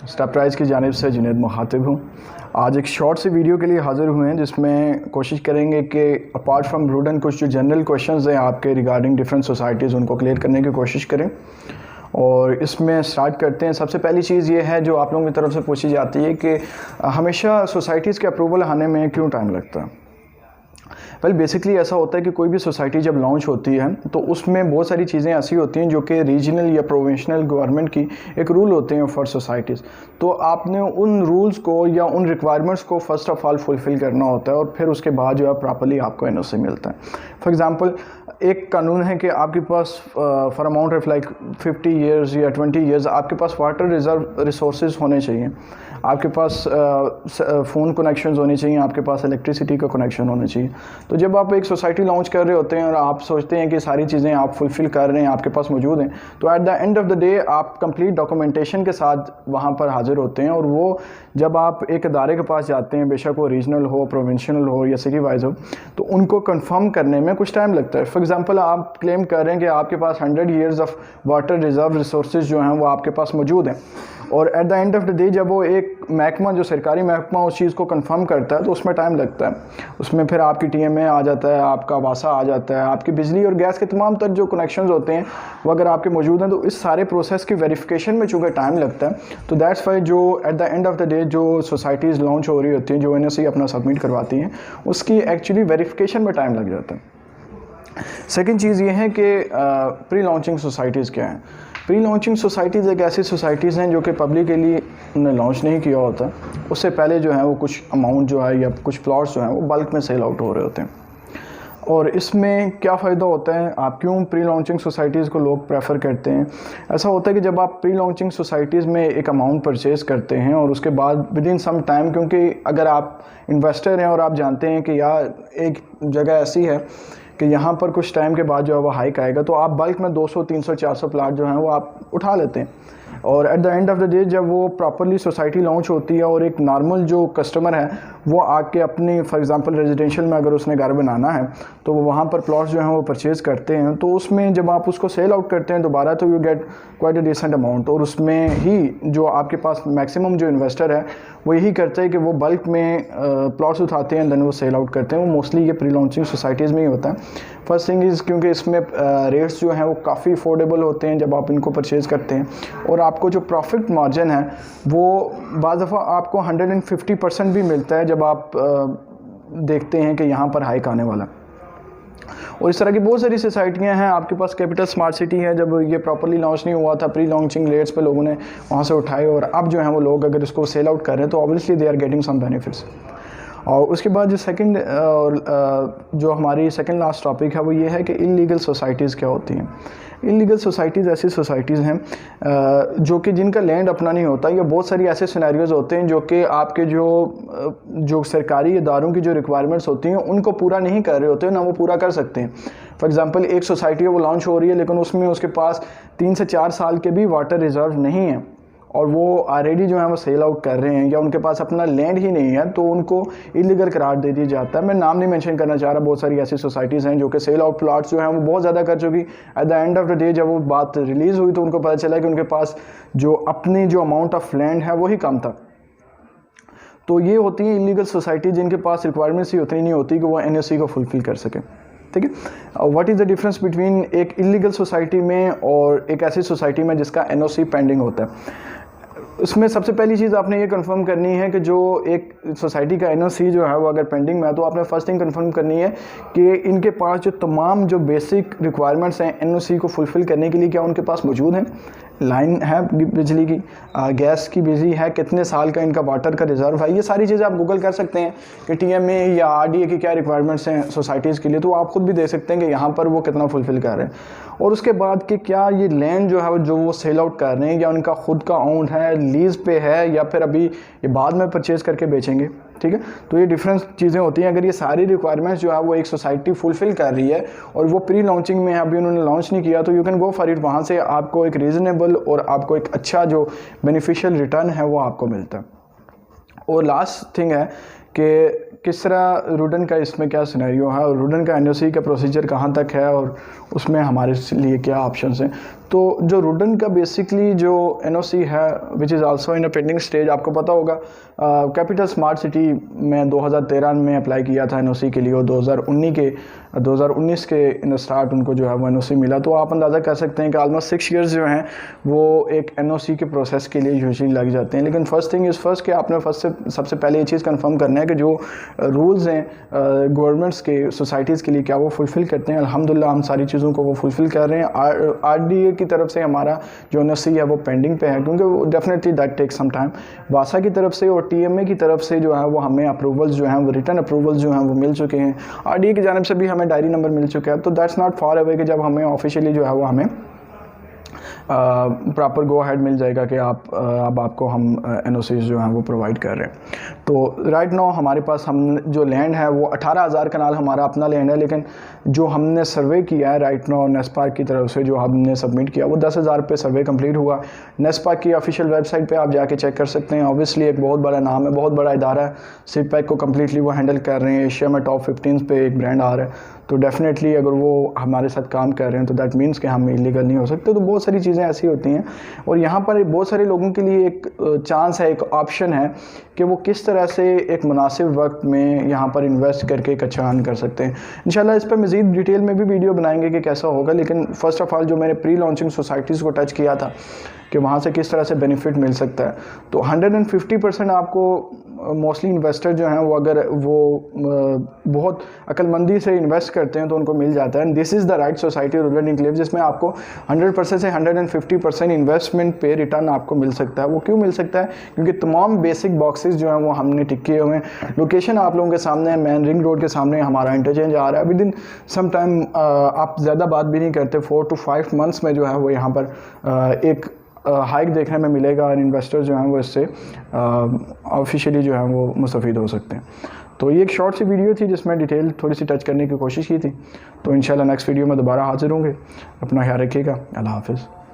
स्टेपराइज की जानिब से जुनैद मुखातिब हूँ। आज एक शॉर्ट सी वीडियो के लिए हाज़िर हुए हैं जिसमें कोशिश करेंगे कि अपार्ट फ्रॉम रूडन कुछ जो जनरल क्वेश्चंस हैं आपके रिगार्डिंग डिफरेंट सोसाइटीज़ उनको क्लियर करने की कोशिश करें। और इसमें स्टार्ट करते हैं। सबसे पहली चीज़ ये है जो आप लोगों की तरफ से पूछी जाती है कि हमेशा सोसाइटीज़ के अप्रूवल आने में क्यों टाइम लगता है। वेल बेसिकली ऐसा होता है कि कोई भी सोसाइटी जब लॉन्च होती है तो उसमें बहुत सारी चीज़ें ऐसी होती हैं जो कि रीजनल या प्रोविंशनल गवर्नमेंट की एक रूल होते हैं फॉर सोसाइटीज़। तो आपने उन रूल्स को या उन रिक्वायरमेंट्स को फ़र्स्ट ऑफ़ ऑल फुलफ़िल करना होता है और फिर उसके बाद जो है प्रॉपर्ली आपको एनओसी मिलता है। फॉर एग्ज़ाम्पल एक कानून है कि आपके पास for amount of like 50 years या 20 ईयर्स आपके पास वाटर रिजर्व रिसोर्सेज होने चाहिए, आपके पास फ़ोन कनेक्शंस होने चाहिए, आपके पास इलेक्ट्रिसिटी का कनेक्शन होना चाहिए। तो जब आप एक सोसाइटी लॉन्च कर रहे होते हैं और आप सोचते हैं कि सारी चीज़ें आप फुलफ़िल कर रहे हैं, आपके पास मौजूद हैं, तो at the end of the day आप कंप्लीट डॉक्यूमेंटेशन के साथ वहाँ पर हाज़िर होते हैं। और वो जब आप एक अदारे के पास जाते हैं, बेशक वो रीजनल हो, प्रोविंशियल हो या सिटी वाइज हो, तो उनको कंफर्म करने में कुछ टाइम लगता है। फॉर एग्जांपल आप क्लेम कर रहे हैं कि आपके पास 100 years of water reserve resources जो हैं वो आपके पास मौजूद हैं, और at the end of the day जब वो एक महकमा जो सरकारी महकमा उस चीज़ को कंफर्म करता है तो उसमें टाइम लगता है। उसमें फिर आपकी टीएमए आ जाता है, आपका वासा आ जाता है, आपकी बिजली और गैस के तमाम तर जो कनेक्शंस होते हैं वो अगर आपके मौजूद हैं, तो इस सारे प्रोसेस की वेरिफिकेशन में चूँकि टाइम लगता है, तो दैट्स वाई जो at the end of the day जो सोसाइटीज़ लॉन्च हो रही होती हैं, जो एनओसी अपना सबमिट करवाती हैं, उसकी एक्चुअली वेरिफिकेशन में टाइम लग जाता है। सेकेंड चीज़ ये है कि प्री लॉन्चिंग सोसाइटीज़ क्या हैं। प्री लॉन्चिंग सोसाइटीज़ एक ऐसी सोसाइटीज़ हैं जो कि पब्लिकली ने लॉन्च नहीं किया होता, उससे पहले जो है वो कुछ अमाउंट जो है या कुछ प्लॉट्स जो हैं वो बल्क में सेल आउट हो रहे होते हैं। और इसमें क्या फ़ायदा होता है, आप क्यों प्री लॉन्चिंग सोसाइटीज़ को लोग प्रेफर करते हैं। ऐसा होता है कि जब आप प्री लॉन्चिंग सोसाइटीज़ में एक अमाउंट परचेज़ करते हैं और उसके बाद विद इन सम टाइम, क्योंकि अगर आप इन्वेस्टर हैं और आप जानते हैं कि यार एक जगह ऐसी है कि यहाँ पर कुछ टाइम के बाद जो है वो हाइक आएगा, तो आप बल्क में 200, 300, 400 प्लाट जो हैं वो आप उठा लेते हैं। और at the end of the day जब वो प्रॉपरली सोसाइटी लॉन्च होती है और एक नॉर्मल जो कस्टमर है वो आके अपनी फॉर एग्जांपल रेजिडेंशियल में अगर उसने घर बनाना है तो वो वहाँ पर प्लॉट्स जो हैं वो परचेज़ करते हैं, तो उसमें जब आप उसको सेल आउट करते हैं दोबारा, तो you get quite a decent amount. और उसमें ही जो आपके पास मैक्सिमम जो इन्वेस्टर है वो यही करते हैं कि वो बल्क में प्लॉट्स उठाते हैं, देन वो सेल आउट करते हैं। वो मोस्टली ये प्री लॉन्चिंग सोसाइटीज़ में ही होता है। फर्स्ट थिंग इज़ क्योंकि इसमें रेट्स जो हैं वो काफ़ी अफोर्डेबल होते हैं जब आप इनको परचेज़ करते हैं, और आपको जो प्रॉफिट मार्जिन है वो बाज़ दफ़ा आपको 150% भी मिलता है जब आप देखते हैं कि यहाँ पर हाइक आने वाला। और इस तरह की बहुत सारी सोसाइटियाँ हैं। आपके पास कैपिटल स्मार्ट सिटी है, जब ये प्रॉपर्ली लॉन्च नहीं हुआ था, प्री लॉन्चिंग रेट्स पे लोगों ने वहाँ से उठाए, और अब जो है वो लोग अगर इसको सेल आउट कर रहे हैं तो obviously they are getting some benefits. और उसके बाद जो सेकंड जो हमारी सेकंड लास्ट टॉपिक है वो ये है कि इलीगल सोसाइटीज़ क्या होती हैं। इलीगल सोसाइटीज़ ऐसी सोसाइटीज़ हैं जो कि जिनका लैंड अपना नहीं होता, या बहुत सारी ऐसे सिनेरियोज़ होते हैं जो कि आपके जो सरकारी इदारों की जो रिक्वायरमेंट्स होती हैं उनको पूरा नहीं कर रहे होते हैं, ना वो पूरा कर सकते हैं। फॉर एग्ज़ाम्पल एक सोसाइटी है वो लॉन्च हो रही है, लेकिन उसमें उसके पास 3 से 4 साल के भी वाटर रिज़र्व नहीं है, और वो ऑलरेडी जो है वो सेल आउट कर रहे हैं, या उनके पास अपना लैंड ही नहीं है, तो उनको इलीगल करार दे दिया जाता है। मैं नाम नहीं मेंशन करना चाह रहा, बहुत सारी ऐसी सोसाइटीज़ हैं जो कि सेल आउट प्लॉट्स जो हैं वो बहुत ज़्यादा कर चुकी। At the end of the day जब वो बात रिलीज़ हुई तो उनको पता चला कि उनके पास जो अपनी जो अमाउंट ऑफ लैंड है वही कम था। तो ये होती हैं इलीगल सोसाइटी जिनके पास रिक्वायरमेंट्स ही उतनी नहीं होती कि वो एनओसी को फुलफ़िल कर सकें। ठीक है। What is the difference between एक इलीगल सोसाइटी में और एक ऐसी सोसाइटी में जिसका एनओसी पेंडिंग होता है। उसमें सबसे पहली चीज़ आपने ये कंफर्म करनी है कि जो एक सोसाइटी का एनओसी जो है वो अगर पेंडिंग में है, तो आपने फर्स्ट थिंग कंफर्म करनी है कि इनके पास जो तमाम जो बेसिक रिक्वायरमेंट्स हैं एनओसी को फुलफ़िल करने के लिए क्या उनके पास मौजूद हैं। लाइन है बिजली की, गैस की बिजली है, कितने साल का इनका वाटर का रिज़र्व है, ये सारी चीज़ें आप गूगल कर सकते हैं कि टीएमए या आरडीए की क्या रिक्वायरमेंट्स हैं सोसाइटीज़ के लिए, तो आप खुद भी देख सकते हैं कि यहाँ पर वो कितना फुलफ़िल कर रहे हैं। और उसके बाद कि क्या ये लैंड जो है जो वो सेल आउट कर रहे हैं, या उनका खुद का ओन है, लीज़ पे है, या फिर अभी ये बाद में परचेज़ करके बेचेंगे। ठीक है, तो ये डिफरेंट चीज़ें होती हैं। अगर ये सारी रिक्वायरमेंट्स जो है वो एक सोसाइटी फुलफ़िल कर रही है और वो प्री लॉन्चिंग में अभी उन्होंने लॉन्च नहीं किया, तो you can go for it. वहाँ से आपको एक रीज़नेबल और आपको एक अच्छा जो बेनिफिशियल रिटर्न है वो आपको मिलता है। और लास्ट थिंग है कि किस तरह रूडन का इसमें क्या सिनेरियो है और रूडन का एनओसी का प्रोसीजर कहाँ तक है और उसमें हमारे लिए क्या ऑप्शंस हैं। तो जो रुडन का बेसिकली जो एनओसी है which is also in a pending stage, आपको पता होगा कैपिटल स्मार्ट सिटी में 2013 में अप्लाई किया था एनओसी के लिए, और 2019 के इन स्टार्ट उनको जो है वो एनओसी मिला। तो आप अंदाज़ा कर सकते हैं कि ऑलमोस्ट 6 इयर्स जो हैं वो एक एनओसी के प्रोसेस के लिए यूजुअली लग जाते हैं। लेकिन फर्स्ट थिंग इज़ फर्स्ट कि आपने सबसे पहले ये चीज़ कंफर्म करना है कि जो रूल्स हैं गवर्नमेंट्स के सोसाइटीज़ के लिए क्या वो फुलफ़िल करते हैं। अल्हम्दुलिल्लाह हम सारी चीज़ों को वो फुलफ़िल कर रहे हैं। आरडीए की तरफ से हमारा जो एनओसी है वो पेंडिंग पे है, क्योंकि definitely that take some time. वासा की तरफ से और टीएमए की तरफ से जो है वो हमें अप्रूवल्स जो हैं वो रिटर्न अप्रूवल्स जो हैं वो मिल चुके हैं। आरडीए की जानिब से भी हमें डायरी नंबर मिल चुका है। तो दैट्स नॉट फार अवे कि जब हमें ऑफिशियली जो है वो हमें प्रॉपर गो अहेड मिल जाएगा कि अब आपको हम एनओसीज जो हैं वो प्रोवाइड कर रहे हैं। तो राइट नाउ हमारे पास हम जो लैंड है वो 18,000 कनाल हमारा अपना लैंड है, लेकिन जो हमने सर्वे किया है राइट नाउ नेस्पार्क की तरफ से जो हमने सबमिट किया वो 10,000 पे सर्वे कंप्लीट हुआ। नेस्पार्क की ऑफिशियल वेबसाइट पे आप जाके चेक कर सकते हैं। ऑब्वियसली एक बहुत बड़ा नाम है, बहुत बड़ा इदारा है, सिपैक को कम्प्लीटली वो हैंडल कर रहे हैं। एशिया में टॉप 15 पे एक ब्रांड आ रहा है, तो डेफिनेटली अगर वो हमारे साथ काम कर रहे हैं तो दैट मीन्स कि हम इलीगल नहीं हो सकते। तो बहुत सारी चीज़ें ऐसी होती हैं, और यहाँ पर बहुत सारे लोगों के लिए एक चांस है, एक ऑप्शन है कि वो किस तरह से एक मुनासिब वक्त में यहाँ पर इन्वेस्ट करके एक अच्छा अर्न कर सकते हैं। इंशाल्लाह इस पर मज़ीद डिटेल में भी वीडियो बनाएंगे कि कैसा होगा। लेकिन फ़र्स्ट ऑफ़ ऑल जो मैंने प्री लॉन्चिंग सोसाइटीज़ को टच किया था कि वहाँ से किस तरह से बेनिफिट मिल सकता है, तो 150% आपको मोस्टली इन्वेस्टर जो हैं वो अगर वो बहुत अक्लमंदी से इन्वेस्ट करते हैं तो उनको मिल जाता है। And this is the right society rural enclave, जिसमें आपको 100% से 150% इन्वेस्टमेंट पे रिटर्न आपको मिल सकता है। वो क्यों मिल सकता है? क्योंकि तमाम बेसिक बॉक्सेस जो हैं वो हमने टिक किए हुए हैं। लोकेशन आप लोगों के सामने है, मेन रिंग रोड के सामने हमारा इंटरचेंज आ रहा है। विद इन सम टाइम आप ज़्यादा बात भी नहीं करते, 4 to 5 मंथ्स में जो है वो यहाँ पर एक हाइक देखने में मिलेगा, और इन्वेस्टर जो हैं वो इससे ऑफिशियली जो है वो मुस्तफ़ीद हो सकते हैं। तो ये एक शॉर्ट सी वीडियो थी जिसमें डिटेल थोड़ी सी टच करने की कोशिश की थी। तो इंशाल्लाह नेक्स्ट वीडियो में दोबारा हाजिर होंगे। अपना ख्याल रखिएगा। अल्लाह हाफ़िज़।